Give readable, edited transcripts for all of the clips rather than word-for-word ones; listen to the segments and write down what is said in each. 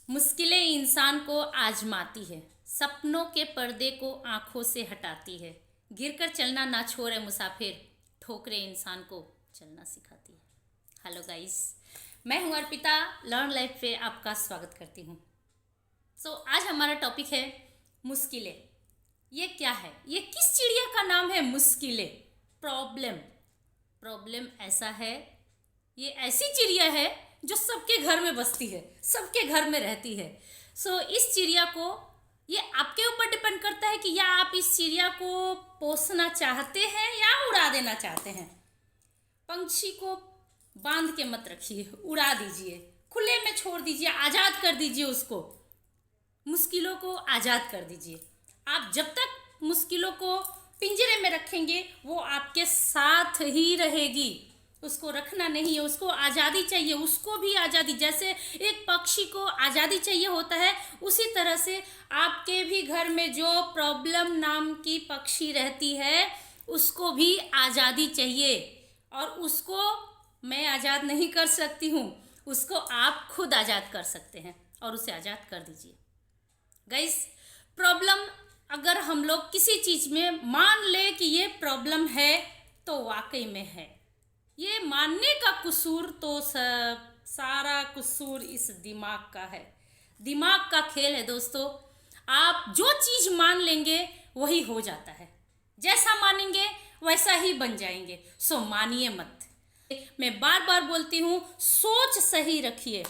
मुश्किलें इंसान को आजमाती है, सपनों के पर्दे को आंखों से हटाती है। गिरकर चलना ना छोड़े मुसाफिर, ठोकरें इंसान को चलना सिखाती है। हेलो गाइस, मैं हूं अर्पिता, लर्न लाइफ पे आपका स्वागत करती हूं। आज हमारा टॉपिक है मुश्किलें। ये क्या है? ये किस चिड़िया का नाम है? मुश्किलें, प्रॉब्लम। प्रॉब्लम ऐसा है, ये ऐसी चिड़िया है जो सबके घर में बसती है, सबके घर में रहती है। इस चिड़िया को, ये आपके ऊपर डिपेंड करता है कि या आप इस चिड़िया को पोसना चाहते हैं या उड़ा देना चाहते हैं। पंछी को बांध के मत रखिए, उड़ा दीजिए, खुले में छोड़ दीजिए, आज़ाद कर दीजिए उसको। मुश्किलों को आज़ाद कर दीजिए। आप जब तक मुश्किलों को पिंजरे में रखेंगे वो आपके साथ ही रहेगी। उसको रखना नहीं है, उसको आज़ादी चाहिए, उसको भी आज़ादी। जैसे एक पक्षी को आज़ादी चाहिए होता है, उसी तरह से आपके भी घर में जो प्रॉब्लम नाम की पक्षी रहती है उसको भी आज़ादी चाहिए। और उसको मैं आज़ाद नहीं कर सकती हूँ, उसको आप खुद आज़ाद कर सकते हैं और उसे आज़ाद कर दीजिए। गाइस, प्रॉब्लम अगर हम लोग किसी चीज़ में मान ले कि ये प्रॉब्लम है तो वाकई में है। ये मानने का कसूर तो सारा कसूर इस दिमाग का है। दिमाग का खेल है दोस्तों। आप जो चीज़ मान लेंगे वही हो जाता है, जैसा मानेंगे वैसा ही बन जाएंगे। मानिए मत। मैं बार बार बोलती हूँ, सोच सही रखिए,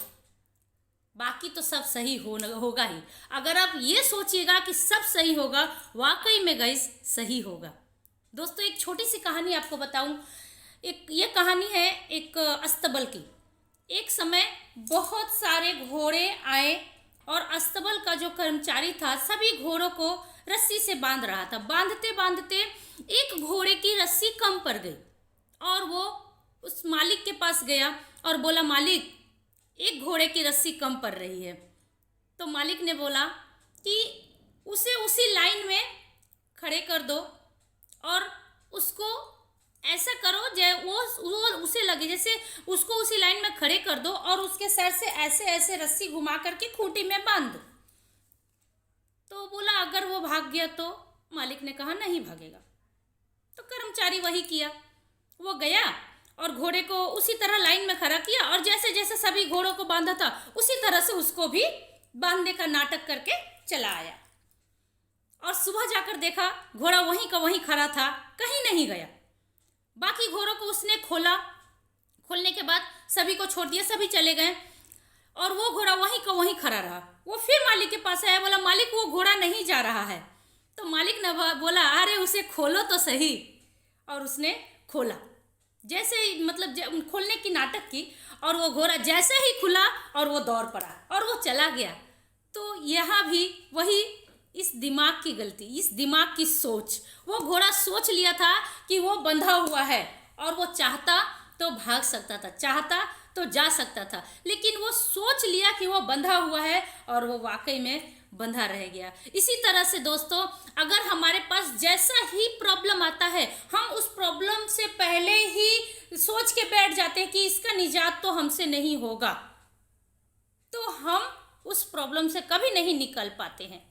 बाकी तो सब सही होगा ही। अगर आप ये सोचिएगा कि सब सही होगा, वाकई में गाइस सही होगा। दोस्तों, एक छोटी सी कहानी आपको बताऊं। ये कहानी है एक अस्तबल की। एक समय बहुत सारे घोड़े आए और अस्तबल का जो कर्मचारी था सभी घोड़ों को रस्सी से बांध रहा था। बांधते बांधते एक घोड़े की रस्सी कम पड़ गई और वो उस मालिक के पास गया और बोला, मालिक, एक घोड़े की रस्सी कम पड़ रही है। तो मालिक ने बोला कि उसे उसी लाइन में खड़े कर दो और उसको ऐसा करो वो उसे लगे, जैसे उसको उसी लाइन में खड़े कर दो और उसके सर से ऐसे ऐसे रस्सी घुमा करके खूंटी में बांध दो। तो बोला, अगर वो भाग गया तो? मालिक ने कहा, नहीं भागेगा। तो कर्मचारी वही किया। वो गया और घोड़े को उसी तरह लाइन में खड़ा किया और जैसे जैसे सभी घोड़ों को बांधा था उसी तरह से उसको भी बांधने का नाटक करके चला आया। और सुबह जाकर देखा घोड़ा वहीं का वहीं खड़ा था, कहीं नहीं गया। बाकी घोड़ों को उसने खोला। खोलने के बाद सभी को छोड़ दिया, सभी चले गए और वो घोड़ा वहीं का वहीं खड़ा रहा। वो फिर मालिक के पास आया, बोला, मालिक, वो घोड़ा नहीं जा रहा है। तो मालिक ने बोला, अरे उसे खोलो तो सही। और उसने खोला। जैसे मतलब खोलने की नाटक की और वो घोड़ा जैसे ही खुला और वो दौड़ पड़ा और वो चला गया। तो यहाँ भी वही इस दिमाग की गलती, इस दिमाग की सोच। वो घोड़ा सोच लिया था कि वो बंधा हुआ है और वो चाहता तो भाग सकता था, चाहता तो जा सकता था, लेकिन वो सोच लिया कि वो बंधा हुआ है और वो वाकई में बंधा रह गया। इसी तरह से दोस्तों, अगर हमारे पास जैसा ही प्रॉब्लम आता है, हम उस प्रॉब्लम से पहले ही सोच के बैठ जाते हैं कि इसका निजात तो हमसे नहीं होगा, तो हम उस प्रॉब्लम से कभी नहीं निकल पाते हैं।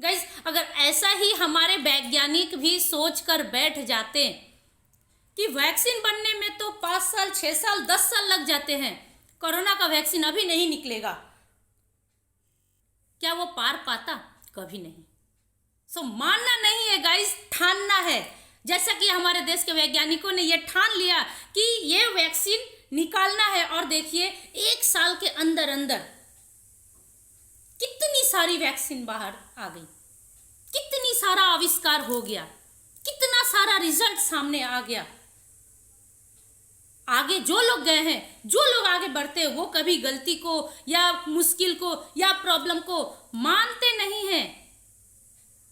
गाइस, अगर ऐसा ही हमारे वैज्ञानिक भी सोच कर बैठ जाते कि वैक्सीन बनने में तो 5 साल 6 साल 10 साल लग जाते हैं, कोरोना का वैक्सीन अभी नहीं निकलेगा, क्या वो पार पाता? कभी नहीं। मानना नहीं है गाइस, ठानना है। जैसा कि हमारे देश के वैज्ञानिकों ने ये ठान लिया कि ये वैक्सीन निकालना है और देखिए 1 साल के अंदर अंदर कितनी सारी वैक्सीन बाहर आ गई, कितनी सारा आविष्कार हो गया, कितना सारा रिजल्ट सामने आ गया। आगे जो लोग गए हैं, जो लोग आगे बढ़ते हैं, वो कभी गलती को या मुश्किल को या प्रॉब्लम को मानते नहीं हैं,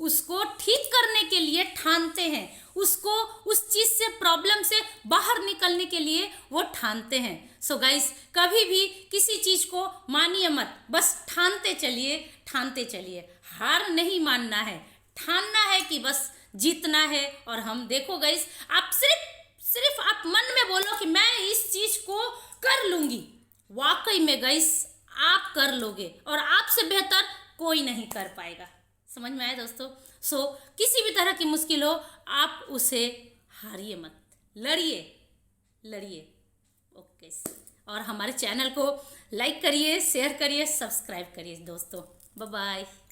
उसको ठीक करने के लिए ठानते हैं, उसको उस चीज से, प्रॉब्लम से बाहर निकलने के लिए वो ठानते हैं। गाइस, कभी भी किसी चीज को मानिए मत, बस ठानते चलिए, ठानते चलिए। हार नहीं मानना है, ठानना है कि बस जीतना है। और हम देखो गाइस, आप सिर्फ आप मन में बोलो कि मैं इस चीज को कर लूंगी, वाकई में गाइस आप कर लोगे और आपसे बेहतर कोई नहीं कर पाएगा। समझ में आया दोस्तों? सो किसी भी तरह की मुश्किल हो, आप उसे हारिए मत, लड़िए लड़िए। ओके। और हमारे चैनल को लाइक करिए, शेयर करिए, सब्सक्राइब करिए दोस्तों। Bye bye.